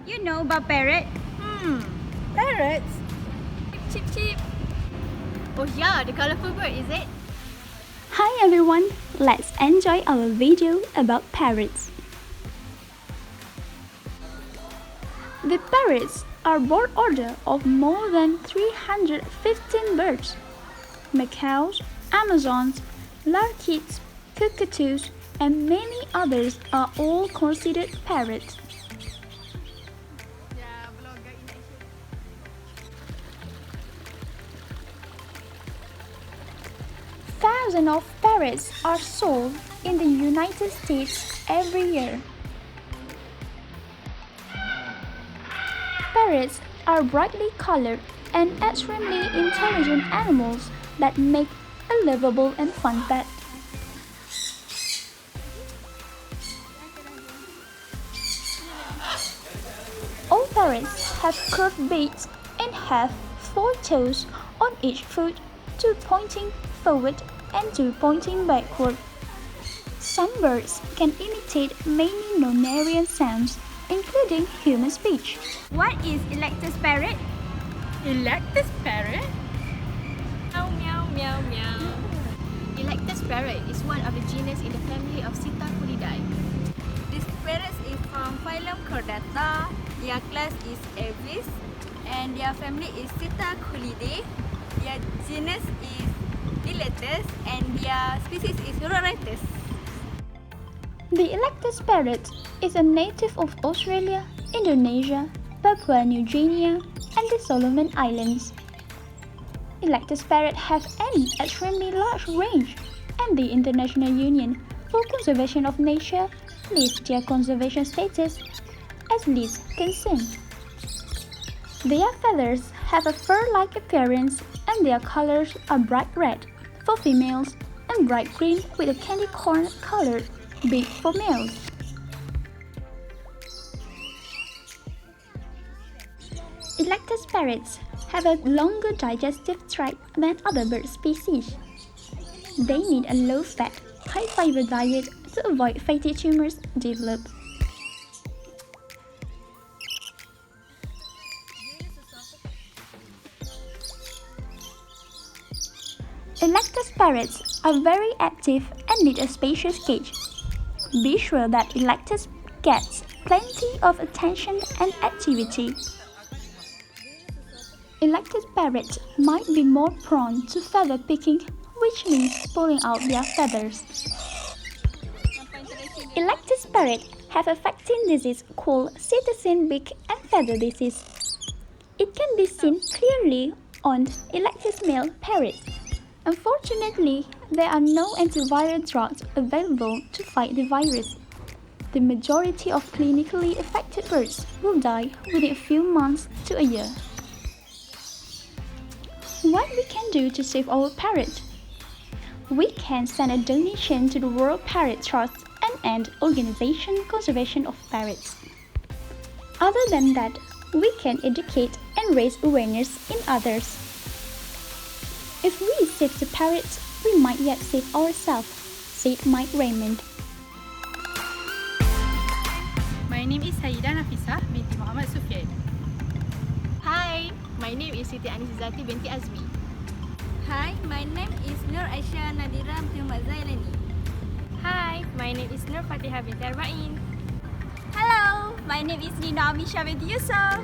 You know about parrot? Parrots? Chip, chip. Oh yeah, the colorful bird, is it? Hi everyone, let's enjoy our video about parrots. The parrots are bird order of more than 315 birds. Macaws, Amazons, Larkits, Cockatoos, and many others are all considered parrots. Thousands of parrots are sold in the United States every year. Parrots are brightly colored and extremely intelligent animals that make a lovable and fun pet. All parrots have curved beaks and have 4 toes on each foot, 2 pointing forward and 2 pointing backward. Some birds can imitate many nonarian sounds, including human speech. What is Eclectus parrot? Eclectus parrot? Meow, meow, meow, meow. Eclectus parrot is one of the genus in the family of Psittaculidae. This parrot is from phylum Chordata. Their class is Avis, and their family is Psittaculidae. Their genus is Eclectus, and their species is roratus. The Eclectus parrot is a native of Australia, Indonesia, Papua New Guinea, and the Solomon Islands. Eclectus parrots have an extremely large range, and the International Union for Conservation of Nature lists their conservation status as least concern. Their feathers have a fur-like appearance, and their colors are bright red for females and bright green with a candy corn colored beak for males. Eclectus parrots have a longer digestive tract than other bird species. They need a low-fat, high-fiber diet to avoid fatty tumors develop. Eclectus parrots are very active and need a spacious cage. Be sure that Eclectus gets plenty of attention and activity. Eclectus parrots might be more prone to feather picking, which means pulling out their feathers. Eclectus parrots have a vaccine disease called cetizen beak and feather disease. It can be seen clearly on Eclectus male parrots. Unfortunately, there are no antiviral drugs available to fight the virus. The majority of clinically affected birds will die within a few months to a year. What we can do to save our parrot? We can send a donation to the World Parrot Trust and end organization conservation of parrots. Other than that, we can educate and raise awareness in others. If we save the parrots, we might yet save ourselves, said Mike Raymond. My name is Sayidah Nafisah binti Muhammad Sufyan. Hi, my name is Siti Anisizati binti Azmi. Hi, my name is Nur Aisyah Nadira binti Zailani. Hi, my name is Nur Fatihah binti Arba'in. Hello, my name is Nina Amisha binti Yusuf.